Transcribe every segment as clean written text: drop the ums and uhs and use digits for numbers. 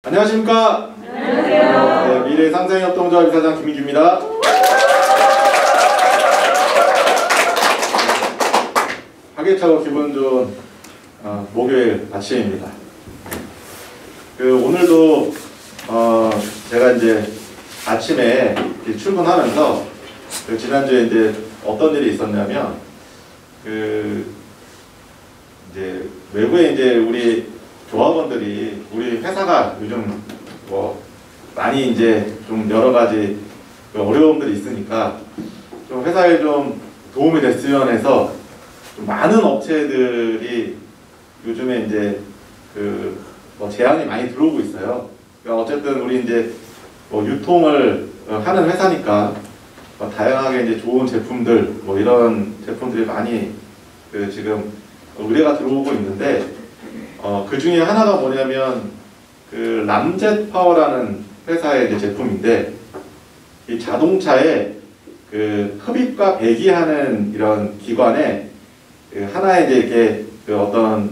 안녕하십니까? 안녕하세요. 네, 미래상생협동조합 이사장 김민규입니다. 활기차고 기분 좋은 목요일 아침입니다. 오늘도 제가 이제 아침에 출근하면서 지난주에 이제 어떤 일이 있었냐면 이제 외부에 이제 우리 조합원들이 우리 회사가 요즘 많이 이제 좀 여러 가지 어려움들이 있으니까 좀 회사에 좀 도움이 됐으면 해서 좀 많은 업체들이 요즘에 이제 제안이 많이 들어오고 있어요. 그러니까 어쨌든 우리 이제 유통을 하는 회사니까 다양하게 이제 좋은 제품들 이런 제품들이 많이 지금 의뢰가 들어오고 있는데 그 중에 하나가 뭐냐면 람젯 파워라는 회사의 이제 제품인데 이 자동차에 흡입과 배기하는 이런 기관에 하나의 이제 이렇게 어떤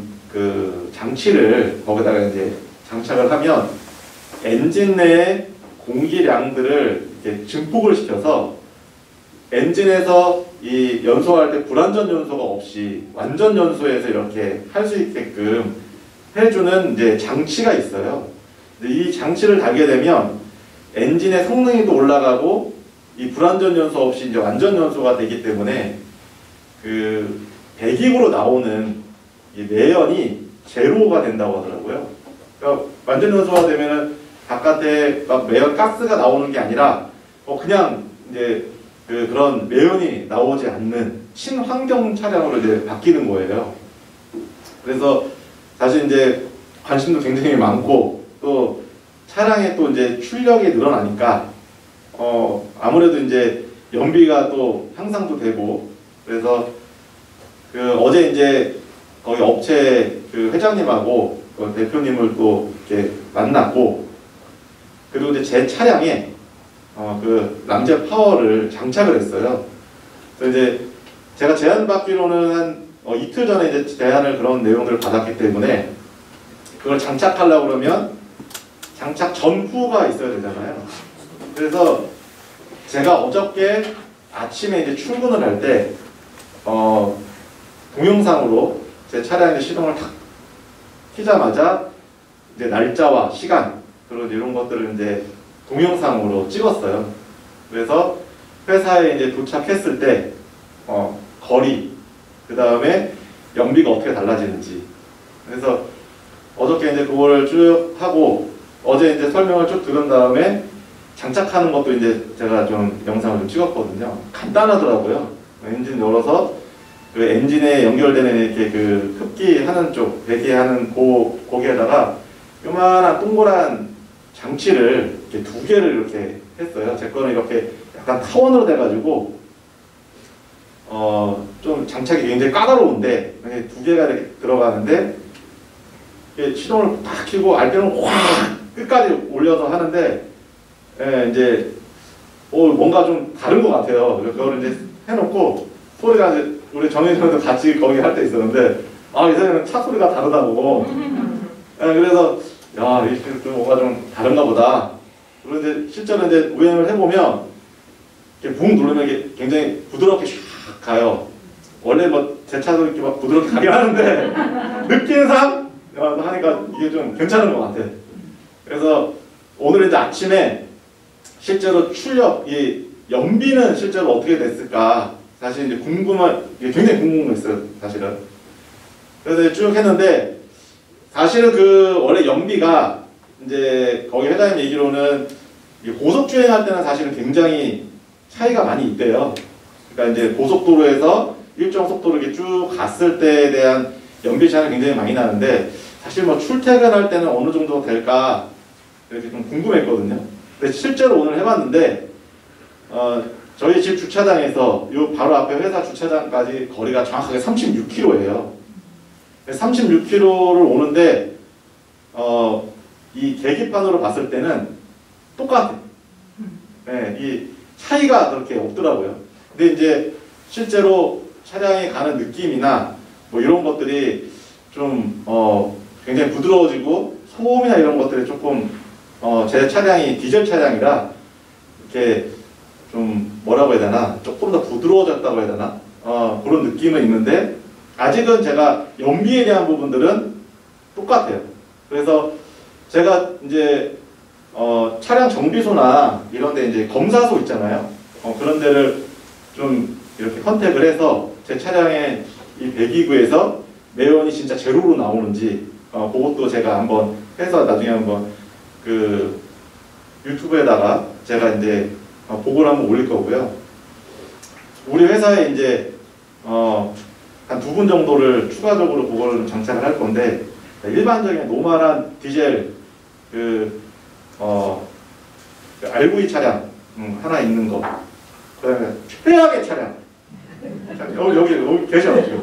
장치를 거기다가 이제 장착을 하면 엔진 내의 공기량들을 이렇게 증폭을 시켜서 엔진에서 이 연소할 때 불완전 연소가 없이 완전 연소해서 이렇게 할 수 있게끔 해주는 이제 장치가 있어요. 이 장치를 달게 되면 엔진의 성능이 또 올라가고 이 불완전 연소 없이 이제 완전 연소가 되기 때문에 배기구로 나오는 이 내연이 제로가 된다고 하더라고요. 그러니까 완전 연소가 되면은 바깥에 막 매연 가스가 나오는 게 아니라 그냥 이제 그런 매연이 나오지 않는 친환경 차량으로 이제 바뀌는 거예요. 그래서 사실 이제 관심도 굉장히 많고 또 차량의 또 이제 출력이 늘어나니까 아무래도 이제 연비가 또 향상도 되고 그래서 어제 이제 거기 업체 회장님하고 대표님을 또 이렇게 만났고 그리고 이제 제 차량에 람젯 파워를 장착을 했어요. 그래서 이제 제가 제안받기로는 한 이틀 전에 이제 제안을 그런 내용들을 받았기 때문에 그걸 장착하려고 그러면 장착 전후가 있어야 되잖아요. 그래서 제가 어저께 아침에 이제 출근을 할 때 동영상으로 제 차량의 시동을 탁 켜자마자 이제 날짜와 시간 그리고 이런 것들을 이제 동영상으로 찍었어요. 그래서 회사에 이제 도착했을 때 거리 그 다음에 연비가 어떻게 달라지는지 그래서 어저께 이제 그거를 쭉 하고 어제 이제 설명을 쭉 들은 다음에 장착하는 것도 이제 제가 좀 영상을 좀 찍었거든요. 간단하더라고요. 엔진 열어서 엔진에 연결되는 이렇게 흡기하는 쪽, 배기하는 거기에다가 요만한 동그란 장치를 이렇게 두 개를 이렇게 했어요. 제 거는 이렇게 약간 타원으로 돼가지고 좀 장착이 굉장히 까다로운데 두 개가 이렇게 들어가는데 시동을 딱 켜고 RPM을 확 끝까지 올려서 하는데 이제 뭔가 좀 다른 것 같아요. 그걸 이제 해놓고 소리가 이제 우리 정혜정도 같이 거기 할 때 있었는데 이 사람은 차 소리가 다르다고 그래서 야 이게 좀 뭔가 좀 다른가 보다. 그런데 실제로 이제 운행을 해보면 이렇게 붕 누르면 이게 굉장히 부드럽게 슉 가요. 원래 제 차도 이렇게 막 부드럽게 가긴 하는데 느낌상 하니까 이게 좀 괜찮은 것 같아. 그래서 오늘 이제 아침에 실제로 출력, 이 연비는 실제로 어떻게 됐을까 사실 이제 이게 굉장히 궁금했어요, 사실은. 그래서 쭉 했는데 사실은 원래 연비가 이제 거기 회장님 얘기로는 고속 주행할 때는 사실은 굉장히 차이가 많이 있대요. 그러니까 이제 고속도로에서 일정 속도로 이렇게 쭉 갔을 때에 대한 연비 차이가 굉장히 많이 나는데 사실 출퇴근할 때는 어느 정도 될까 이렇게 좀 궁금했거든요. 근데 실제로 오늘 해봤는데 저희 집 주차장에서 요 바로 앞에 회사 주차장까지 거리가 정확하게 36km예요. 36km를 오는데 이 계기판으로 봤을 때는 똑같아. 이 차이가 그렇게 없더라고요. 근데 이제 실제로 차량이 가는 느낌이나 이런 것들이 좀 굉장히 부드러워지고 소음이나 이런 것들이 조금 제 차량이 디젤 차량이라 이렇게 좀 뭐라고 해야 되나, 조금 더 부드러워졌다고 해야 되나, 그런 느낌은 있는데 아직은 제가 연비에 대한 부분들은 똑같아요. 그래서 제가 이제 차량 정비소나 이런 데 이제 검사소 있잖아요. 그런 데를 좀 이렇게 컨택을 해서 제 차량의 이 배기구에서 매연이 진짜 제로로 나오는지 그것도 제가 한번 해서 나중에 한번 그 유튜브에다가 제가 이제 보고를 한번 올릴 거고요. 우리 회사에 이제 한 2분 정도를 추가적으로 그거를 장착을 할 건데, 일반적인 노멀한 디젤 그 RV 차량 하나 있는 거, 그다음에 최악의 차량, 여기 계셔 지금.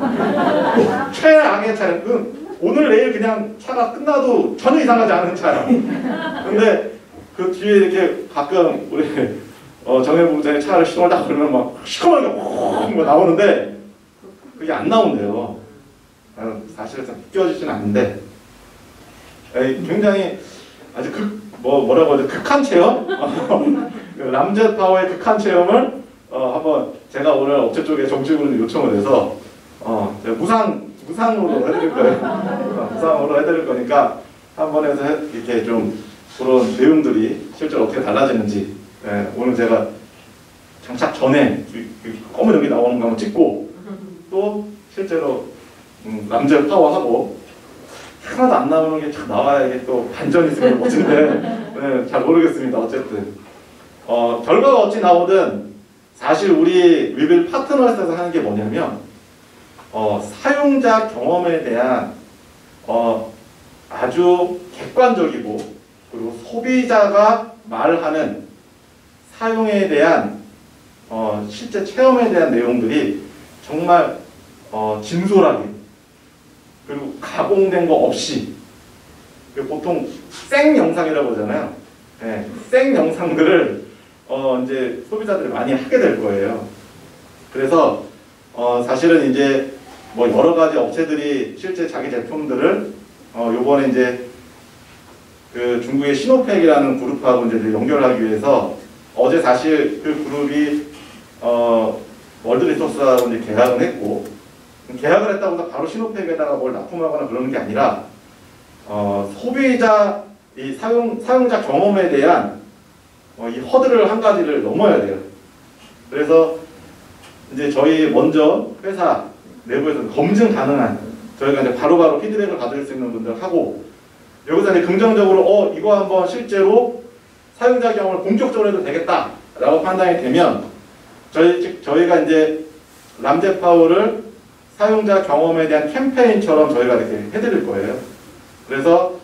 최악의 차량, 오늘 내일 그냥 차가 끝나도 전혀 이상하지 않은 차량. 근데 그 뒤에 이렇게 가끔 우리 정혜부장의 차를 시동을 딱 걸면 막 시커멓게 뭐 나오는데 그게 안 나온대요. 사실은 느껴지지는 않는데 굉장히 아주 뭐라고 하죠? 극한 체험? 람젯 파워의 극한 체험을 한번 제가 오늘 업체 쪽에 정식으로 요청을 해서 제가 무상으로 해드릴 거예요. 무상으로 해드릴 거니까 한번 해서 이렇게 좀 그런 내용들이 실제로 어떻게 달라지는지, 오늘 제가 장착 전에 검은 여기 나오는 거 한번 찍고 또 실제로 람젯 파워하고 하나도 안 나오는 게 참 나와야 이게 또 반전이 있으면 멋진데 잘 모르겠습니다. 어쨌든 결과가 어찌 나오든 사실 우리 위빌 파트너스에서 하는 게 뭐냐면 사용자 경험에 대한 아주 객관적이고, 그리고 소비자가 말하는 사용에 대한 실제 체험에 대한 내용들이 정말 진솔하게, 그리고 가공된 거 없이, 보통 생 영상이라고 하잖아요. 생 영상들을 이제 소비자들이 많이 하게 될 거예요. 그래서 사실은 이제 뭐 여러 가지 업체들이 실제 자기 제품들을 요번에 이제 그 중국의 시노팩이라는 그룹하고 이제 연결하기 위해서 어제 사실 그 그룹이 월드리소스하고 이제 계약을 했고, 계약을 했다고 해서 바로 시노팩에다가 뭘 납품하거나 그러는 게 아니라 소비자 이 사용자 경험에 대한 이 허들을 한 가지를 넘어야 돼요. 그래서 이제 저희 먼저 회사 내부에서 검증 가능한, 저희가 이제 바로바로 피드백을 받을 수 있는 분들 하고, 여기서 이제 긍정적으로 이거 한번 실제로 사용자 경험을 본격적으로 해도 되겠다라고 판단이 되면 저희가 이제 람젯 파워를 사용자 경험에 대한 캠페인처럼 저희가 이렇게 해드릴 거예요. 그래서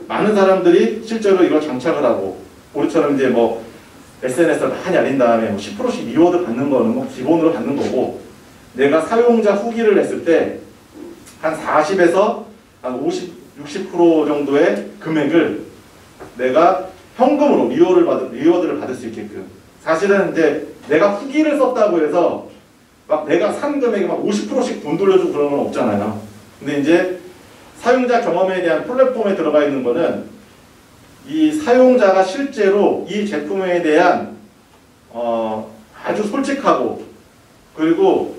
많은 사람들이 실제로 이걸 장착을 하고, 우리처럼 이제 뭐 SNS를 많이 알린 다음에 뭐 10%씩 리워드 받는 거는 뭐 기본으로 받는 거고, 내가 사용자 후기를 냈을 때 한 40에서 한 50, 60% 정도의 금액을 내가 현금으로 리워드를 받을 수 있게끔. 사실은 이제 내가 후기를 썼다고 해서 막 내가 산 금액에 막 50%씩 돈 돌려주고 그런 건 없잖아요. 근데 이제 사용자 경험에 대한 플랫폼에 들어가 있는 거는 이 사용자가 실제로 이 제품에 대한 아주 솔직하고, 그리고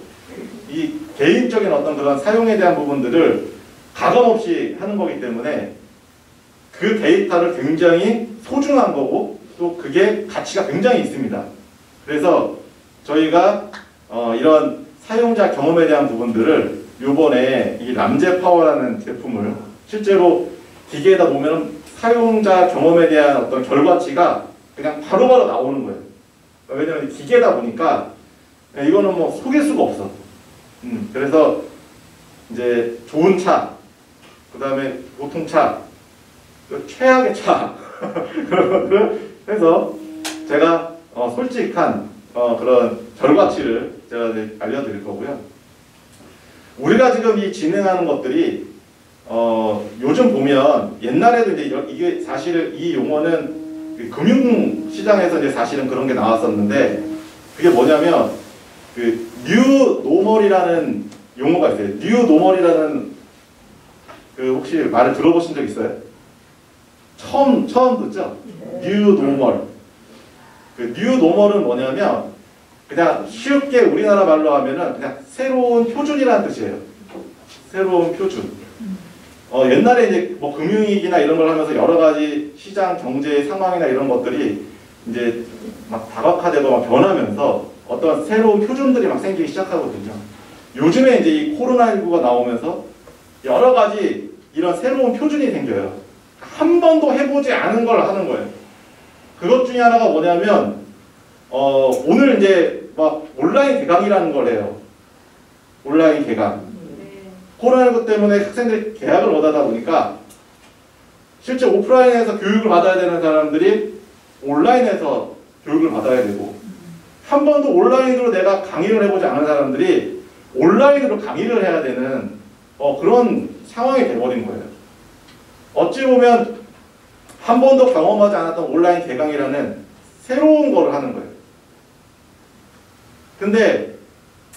이 개인적인 어떤 그런 사용에 대한 부분들을 가감없이 하는 거기 때문에 그 데이터를 굉장히 소중한 거고, 또 그게 가치가 굉장히 있습니다. 그래서 저희가 이런 사용자 경험에 대한 부분들을 요번에 이 람젯 파워라는 제품을 실제로 기계에다 놓으면 사용자 경험에 대한 어떤 결과치가 그냥 바로바로 나오는 거예요. 왜냐면 기계다 보니까 이거는 뭐 속일 수가 없어. 그래서 이제 좋은 차, 그 다음에 보통 차, 최악의 차 그런 것들 해서 제가 솔직한 그런 결과치를 제가 알려드릴 거고요. 우리가 지금 이 진행하는 것들이 요즘 보면, 옛날에도 이제 이게 사실 이 용어는 그 금융시장에서 이제 사실은 그런 게 나왔었는데, 그게 뭐냐면 그 뉴 노멀이라는 용어가 있어요. 뉴 노멀이라는 그 혹시 말을 들어보신 적 있어요? 처음 듣죠? 뉴 노멀. 그 뉴 노멀은 뭐냐면 그냥 쉽게 우리나라 말로 하면은 그냥 새로운 표준이라는 뜻이에요. 새로운 표준. 옛날에 이제 뭐 금융위기나 이런 걸 하면서 여러 가지 시장 경제 상황이나 이런 것들이 이제 막 다각화되고 막 변하면서 어떤 새로운 표준들이 막 생기기 시작하거든요. 요즘에 이제 이 코로나19가 나오면서 여러 가지 이런 새로운 표준이 생겨요. 한 번도 해보지 않은 걸 하는 거예요. 그것 중에 하나가 뭐냐면 오늘 이제 막 온라인 개강이라는 걸 해요. 온라인 개강. 코로나19 때문에 학생들이 개학을 못하다 보니까 실제 오프라인에서 교육을 받아야 되는 사람들이 온라인에서 교육을 받아야 되고, 한 번도 온라인으로 내가 강의를 해보지 않은 사람들이 온라인으로 강의를 해야 되는 그런 상황이 돼버린 거예요. 어찌 보면 한 번도 경험하지 않았던 온라인 개강이라는 새로운 걸 하는 거예요. 근데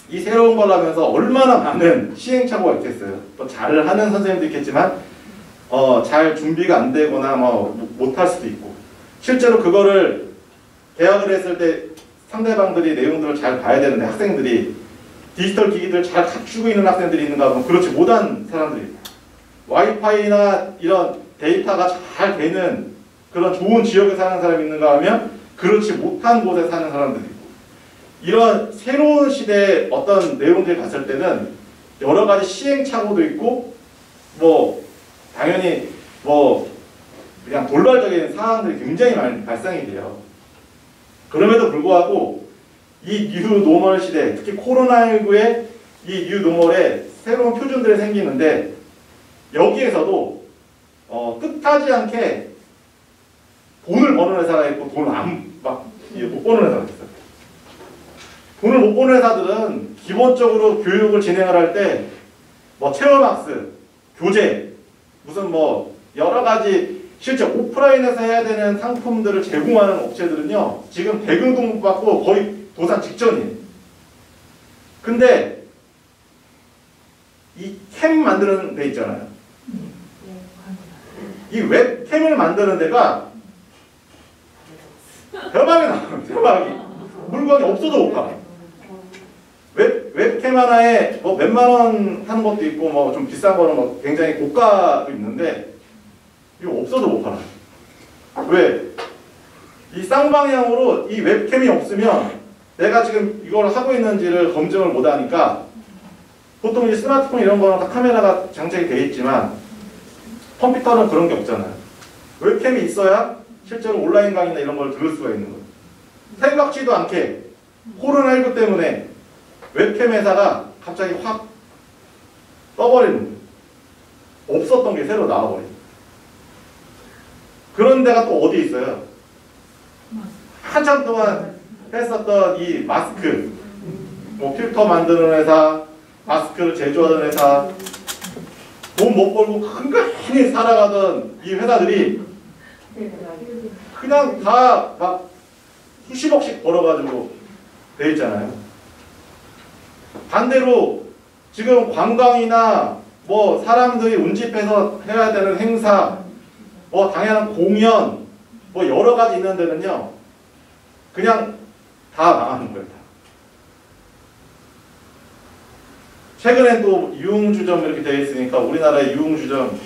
이 새로운 걸 하면서 얼마나 많은 시행착오가 있겠어요. 또 잘 하는 선생님도 있겠지만 잘 준비가 안 되거나 못할 수도 있고, 실제로 그거를 개학을 했을 때 상대방들이 내용들을 잘 봐야 되는데 학생들이 디지털 기기들을 잘 갖추고 있는 학생들이 있는가 하면 그렇지 못한 사람들이 있고, 와이파이나 이런 데이터가 잘 되는 그런 좋은 지역에 사는 사람이 있는가 하면 그렇지 못한 곳에 사는 사람들이 있고, 이런 새로운 시대의 어떤 내용들이 봤을 때는 여러 가지 시행착오도 있고 당연히 그냥 돌발적인 상황들이 굉장히 많이 발생이 돼요. 그럼에도 불구하고 이 뉴 노멀 시대, 특히 코로나19의 이 뉴 노멀에 새로운 표준들이 생기는데, 여기에서도 뜻하지 않게 돈을 버는 회사가 있고 돈을 못 버는 회사가 있어요. 돈을 못 버는 회사들은 기본적으로 교육을 진행을 할 때 체험학습, 교재, 무슨 여러 가지 실제 오프라인에서 해야 되는 상품들을 제공하는 업체들은요, 지금 대금도 받고 거의 도산 직전이에요. 근데 이 캠 만드는 데 있잖아요. 이 웹캠을 만드는 데가 대박이 나요. 대박이. 물건이 없어도 못 가. 웹캠 하나에 몇만 원 하는 것도 있고 좀 비싼 거는 굉장히 고가도 있는데 이거 없어도 못 팔아요. 왜? 이 쌍방향으로 이 웹캠이 없으면 내가 지금 이걸 하고 있는지를 검증을 못 하니까, 보통 이제 스마트폰 이런 거는 다 카메라가 장착이 되어 있지만 컴퓨터는 그런 게 없잖아요. 웹캠이 있어야 실제로 온라인 강의나 이런 걸 들을 수가 있는 거예요. 생각지도 않게 코로나19 때문에 웹캠 회사가 갑자기 확 떠버리는 거예요. 없었던 게 새로 나와버려요. 그런 데가 또 어디 있어요? 한참 동안 했었던 이 마스크, 필터 만드는 회사, 마스크를 제조하는 회사, 돈 못 벌고 간간히 살아가던 이 회사들이 그냥 다 수십억씩 벌어가지고 돼 있잖아요. 반대로 지금 관광이나 사람들이 운집해서 해야 되는 행사, 당연한 공연, 여러 가지 있는 데는요, 그냥 다 망하는 거예요. 최근에 또 유흥주점 이렇게 되어 있으니까 우리나라의 유흥주점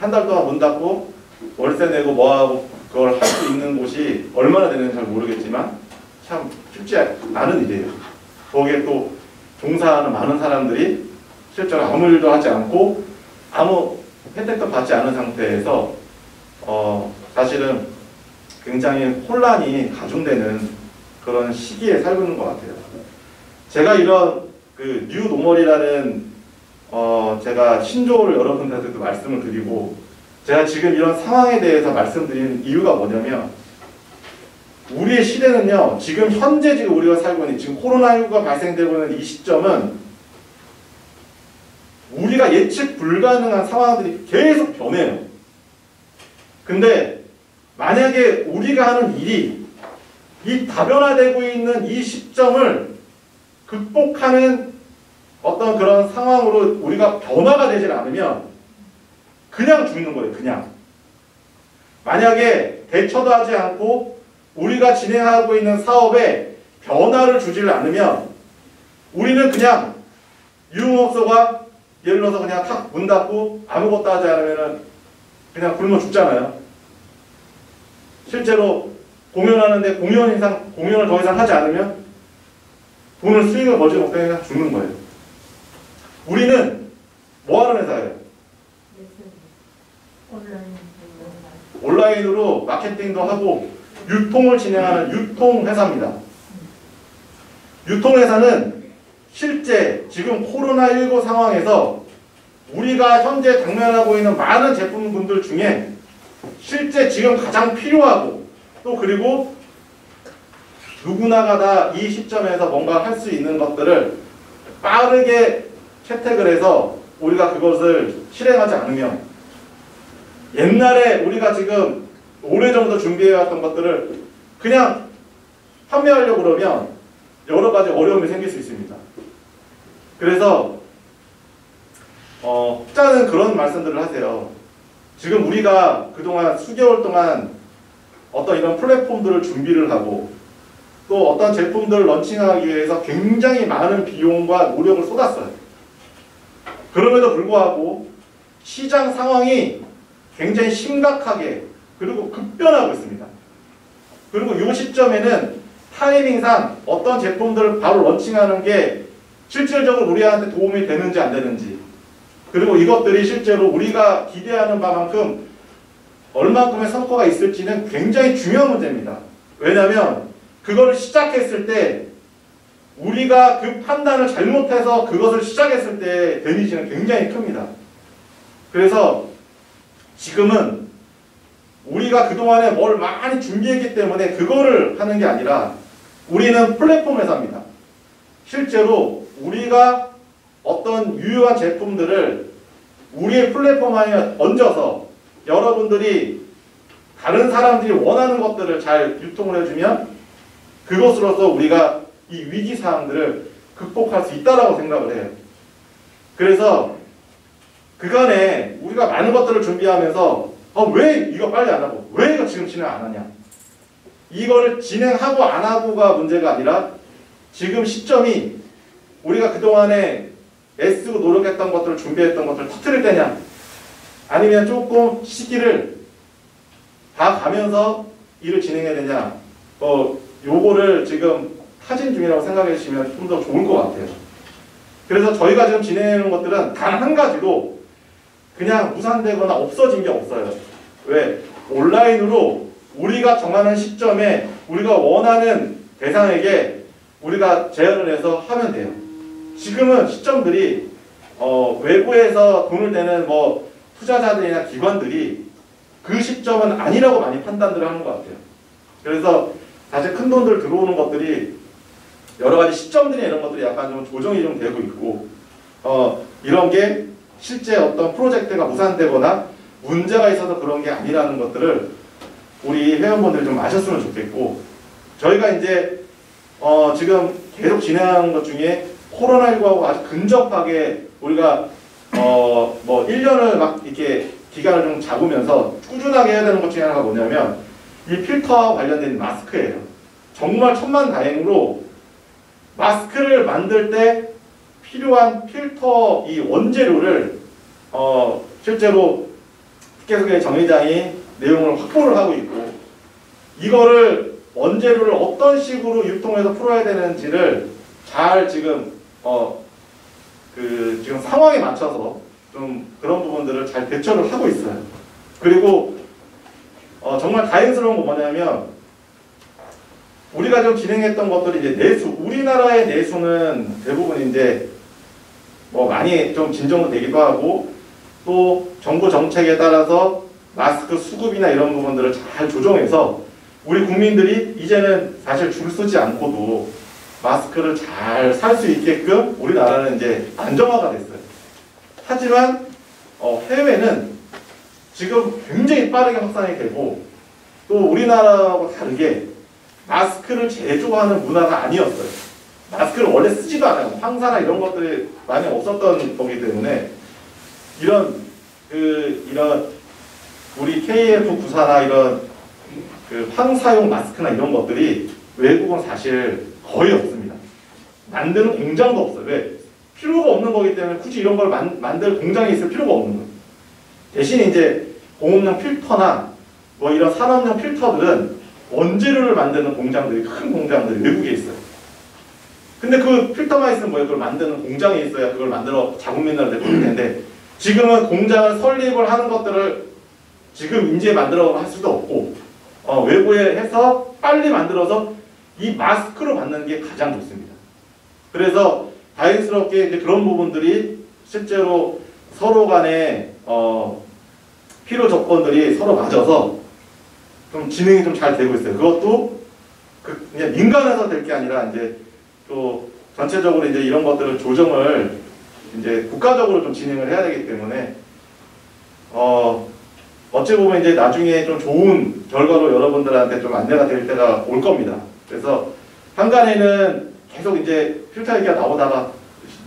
한 달 동안 문 닫고 월세 내고 뭐하고 그걸 할 수 있는 곳이 얼마나 되는지 잘 모르겠지만 참 쉽지 않은 일이에요. 거기에 또 종사하는 많은 사람들이 실제로 아무 일도 하지 않고 아무 혜택도 받지 않은 상태에서 사실은 굉장히 혼란이 가중되는 그런 시기에 살고 있는 것 같아요. 제가 이런 뉴 노멀이라는 제가 신조어를 여러 분들한테도 말씀을 드리고, 제가 지금 이런 상황에 대해서 말씀드리는 이유가 뭐냐면, 우리의 시대는요, 지금 현재 지금 우리가 살고 있는 지금 코로나19가 발생되고 있는 이 시점은 우리가 예측 불가능한 상황들이 계속 변해요. 근데 만약에 우리가 하는 일이 이 다변화되고 있는 이 시점을 극복하는 어떤 그런 상황으로 우리가 변화가 되질 않으면 그냥 죽는 거예요. 그냥. 만약에 대처도 하지 않고 우리가 진행하고 있는 사업에 변화를 주지를 않으면 우리는 그냥 유흥업소가 예를 들어서 그냥 탁 문 닫고 아무것도 하지 않으면 그냥 굶어 죽잖아요. 실제로 공연하는데 공연을 더 이상 하지 않으면 돈을 수익을 벌지 못해 그냥 죽는 거예요. 우리는 뭐 하는 회사예요? 온라인으로 마케팅도 하고 유통을 진행하는 유통회사입니다. 유통회사는 실제 지금 코로나19 상황에서 우리가 현재 당면하고 있는 많은 제품군들 중에 실제 지금 가장 필요하고 또 그리고 누구나가 다 이 시점에서 뭔가 할 수 있는 것들을 빠르게 채택을 해서 우리가 그것을 실행하지 않으면 옛날에 우리가 지금 오래전부터 준비해왔던 것들을 그냥 판매하려고 그러면 여러 가지 어려움이 생길 수 있습니다. 그래서 혹자는 그런 말씀들을 하세요. 지금 우리가 그동안 수개월 동안 어떤 이런 플랫폼들을 준비를 하고 또 어떤 제품들을 런칭하기 위해서 굉장히 많은 비용과 노력을 쏟았어요. 그럼에도 불구하고 시장 상황이 굉장히 심각하게 그리고 급변하고 있습니다. 그리고 이 시점에는 타이밍상 어떤 제품들을 바로 런칭하는 게 실질적으로 우리한테 도움이 되는지 안 되는지 그리고 이것들이 실제로 우리가 기대하는 바만큼 얼만큼의 성과가 있을지는 굉장히 중요한 문제입니다. 왜냐하면 그거를 시작했을 때 우리가 그 판단을 잘못해서 그것을 시작했을 때 데미지는 굉장히 큽니다. 그래서 지금은 우리가 그동안에 뭘 많이 준비했기 때문에 그거를 하는 게 아니라 우리는 플랫폼 회사입니다. 실제로 우리가 어떤 유효한 제품들을 우리의 플랫폼 안에 얹어서 여러분들이 다른 사람들이 원하는 것들을 잘 유통을 해주면 그것으로서 우리가 이 위기사항들을 극복할 수 있다고 생각을 해요. 그래서 그간에 우리가 많은 것들을 준비하면서 왜 이거 빨리 안 하고 왜 이거 지금 진행 안 하냐 이거를 진행하고 안 하고가 문제가 아니라 지금 시점이 우리가 그동안에 애쓰고 노력했던 것들을 준비했던 것들을 터뜨릴 때냐 아니면 조금 시기를 봐가면서 일을 진행해야 되냐 요거를 지금 타진 중이라고 생각해 주시면 좀 더 좋을 것 같아요. 그래서 저희가 지금 진행하는 것들은 단 한 가지도 그냥 무산되거나 없어진 게 없어요. 왜? 온라인으로 우리가 정하는 시점에 우리가 원하는 대상에게 우리가 제안을 해서 하면 돼요. 지금은 시점들이 외부에서 돈을 내는 투자자들이나 기관들이 그 시점은 아니라고 많이 판단들을 하는 것 같아요. 그래서 사실 큰 돈들 들어오는 것들이 여러 가지 시점들이 이런 것들이 약간 좀 조정이 좀 되고 있고 이런 게 실제 어떤 프로젝트가 무산되거나 문제가 있어서 그런 게 아니라는 것들을 우리 회원분들이 좀 아셨으면 좋겠고 저희가 이제 지금 계속 진행하는 것 중에 코로나19하고 아주 근접하게 우리가 1년을 막 이렇게 기간을 좀 잡으면서 꾸준하게 해야 되는 것 중에 하나가 뭐냐면 이 필터와 관련된 마스크예요. 정말 천만다행으로 마스크를 만들 때 필요한 필터 이 원재료를 실제로 특혜소개 정의장이 내용을 확보를 하고 있고 이거를 원재료를 어떤 식으로 유통해서 풀어야 되는지를 잘 지금 지금 상황에 맞춰서 좀 그런 부분들을 잘 대처를 하고 있어요. 그리고 정말 다행스러운 건 뭐냐면 우리가 좀 진행했던 것들이 이제 내수, 우리나라의 내수는 대부분 이제 많이 좀 진정도 되기도 하고 또 정부 정책에 따라서 마스크 수급이나 이런 부분들을 잘 조정해서 우리 국민들이 이제는 사실 줄 서지 않고도 마스크를 잘 살 수 있게끔 우리나라는 이제 안정화가 됐어요. 하지만 해외는 지금 굉장히 빠르게 확산이 되고 또 우리나라하고 다르게 마스크를 제조하는 문화가 아니었어요. 마스크를 원래 쓰지도 않아요. 황사나 이런 것들이 많이 없었던 거기 때문에 이런 우리 KF94나 이런 그 황사용 마스크나 이런 것들이 외국은 사실 거의 없습니다. 만드는 공장도 없어요. 왜? 필요가 없는 거기 때문에 굳이 이런 걸 만들 공장이 있을 필요가 없는 거예요. 대신 이제 공업용 필터나 뭐 이런 산업용 필터들은 원재료를 만드는 공장들이, 큰 공장들이 외국에 있어요. 근데 그 필터만 있으면 뭐예요? 그걸 만드는 공장이 있어야 그걸 만들어 자국 민원을 내볼 텐데, 지금은 공장을 설립을 하는 것들을 지금 이제 만들어 할 수도 없고, 외부에 해서 빨리 만들어서 이 마스크로 받는 게 가장 좋습니다. 그래서 다행스럽게 이제 그런 부분들이 실제로 서로 간에 필요 조건들이 서로 맞아서 좀 진행이 좀 잘 되고 있어요. 그것도 그냥 민간에서 될 게 아니라 이제 또 전체적으로 이제 이런 것들을 조정을 이제 국가적으로 좀 진행을 해야 되기 때문에 어찌 보면 이제 나중에 좀 좋은 결과로 여러분들한테 좀 안내가 될 때가 올 겁니다. 그래서 한간에는 계속 이제 필터 얘기가 나오다가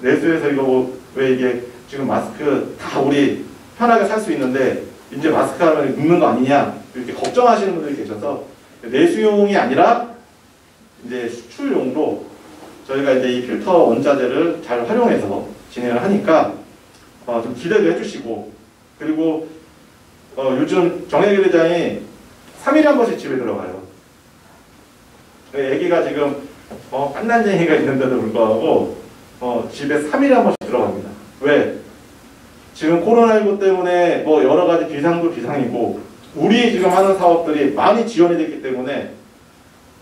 내수에서 이거 왜 이게 지금 마스크 다 우리 편하게 살 수 있는데 이제 마스크 하면 눕는 거 아니냐 이렇게 걱정하시는 분들이 계셔서, 내수용이 아니라 이제 수출용으로 저희가 이제 이 필터 원자재를 잘 활용해서 진행을 하니까 좀 기대도 해주시고, 그리고 요즘 정혜길 회장이 3일에 한 번씩 집에 들어가요. 애기가 지금 깐난쟁이가 있는데도 불구하고 집에 3일에 한 번씩 들어갑니다. 왜? 지금 코로나19 때문에 뭐 여러 가지 비상도 비상이고, 우리 지금 하는 사업들이 많이 지원이 됐기 때문에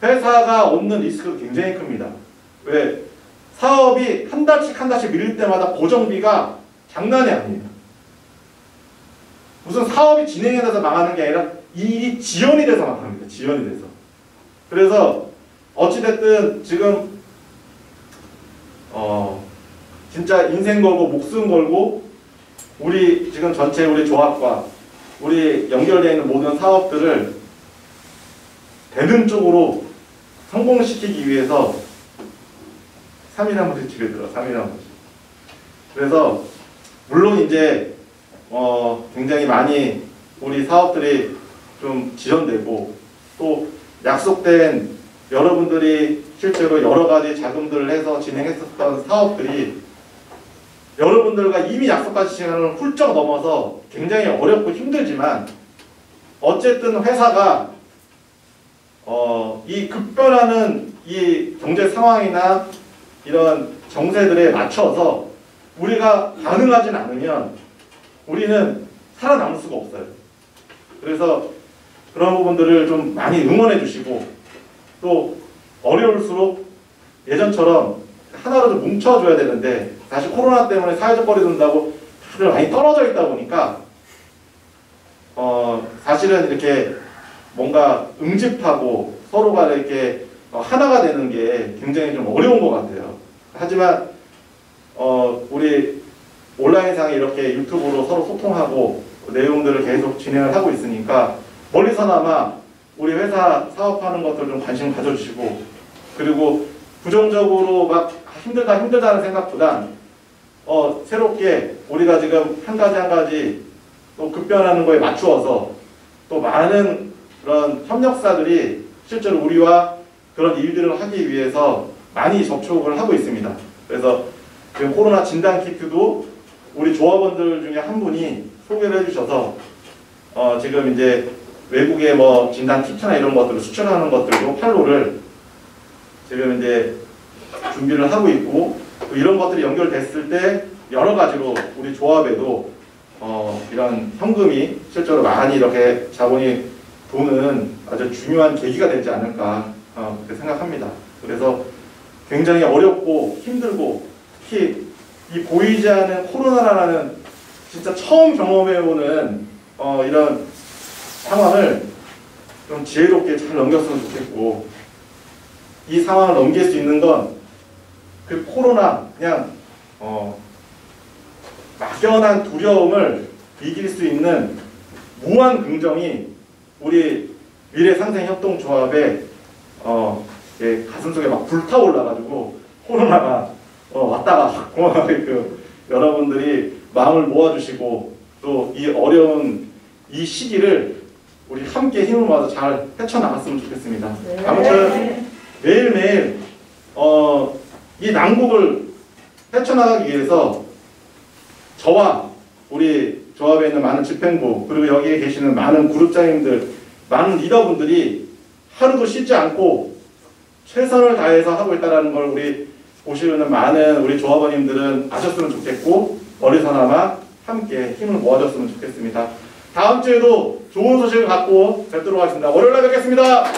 회사가 얻는 리스크도 굉장히 큽니다. 왜? 사업이 한 달씩 밀릴 때마다 고정비가 장난이 아니에요. 무슨 사업이 진행이 돼서 망하는 게 아니라 이 지연이 돼서 망합니다. 지연이 돼서. 그래서 어찌됐든 지금 진짜 인생 걸고 목숨 걸고 우리 지금 전체 우리 조합과 우리 연결되어 있는 모든 사업들을 되는 쪽으로 성공시키기 위해서 3일에 한 번씩 집에 들어. 3일에 한 번씩. 그래서 물론 이제 굉장히 많이 우리 사업들이 좀 지연되고, 또 약속된 여러분들이 실제로 여러 가지 자금들을 해서 진행했었던 사업들이 여러분들과 이미 약속하신 시간을 훌쩍 넘어서 굉장히 어렵고 힘들지만, 어쨌든 회사가 이 급변하는 이 경제 상황이나 이런 정세들에 맞춰서 우리가 반응하진 않으면 우리는 살아남을 수가 없어요. 그래서 그런 부분들을 좀 많이 응원해 주시고, 또 어려울수록 예전처럼 하나로 좀 뭉쳐줘야 되는데, 사실 코로나 때문에 사회적 거리 둔다고 다들 많이 떨어져 있다 보니까 사실은 이렇게 뭔가 응집하고 서로가 이렇게 하나가 되는 게 굉장히 좀 어려운 것 같아요. 하지만 우리 온라인상에 이렇게 유튜브로 서로 소통하고 내용들을 계속 진행을 하고 있으니까 멀리서나마 우리 회사 사업하는 것들 좀 관심 가져주시고, 그리고 부정적으로 막 힘들다는 생각보단 새롭게 우리가 지금 한 가지 또 급변하는 거에 맞추어서 또 많은 그런 협력사들이 실제로 우리와 그런 일들을 하기 위해서 많이 접촉을 하고 있습니다. 그래서 지금 코로나 진단 키트도 우리 조합원들 중에 한 분이 소개를 해주셔서 지금 이제 외국에 뭐 진단 키트나 이런 것들을 수출하는 것들도 판로를 지금 이제 준비를 하고 있고, 또 이런 것들이 연결됐을 때 여러 가지로 우리 조합에도 이런 현금이 실제로 많이 이렇게 자본이 도는 아주 중요한 계기가 되지 않을까 그렇게 생각합니다. 그래서 굉장히 어렵고 힘들고, 특히 이 보이지 않는 코로나라는 진짜 처음 경험해보는 이런 상황을 좀 지혜롭게 잘 넘겼으면 좋겠고, 이 상황을 넘길 수 있는 건 그 코로나 그냥 막연한 두려움을 이길 수 있는 무한 긍정이 우리 미래상생협동조합의 가슴속에 막 불타올라가지고 코로나가 왔다가 고마워요. 여러분들이 마음을 모아주시고 또 이 어려운 이 시기를 우리 함께 힘을 모아서 잘 헤쳐나갔으면 좋겠습니다. 네. 아무튼 매일매일 이 난국을 헤쳐나가기 위해서 저와 우리 조합에 있는 많은 집행부 그리고 여기에 계시는 많은 그룹장님들 많은 리더분들이 하루도 쉬지 않고 최선을 다해서 하고 있다는 걸 우리 보시는 많은 우리 조합원님들은 아셨으면 좋겠고 어디서나마 함께 힘을 모아줬으면 좋겠습니다. 다음 주에도 좋은 소식을 갖고 뵙도록 하겠습니다. 월요일에 뵙겠습니다.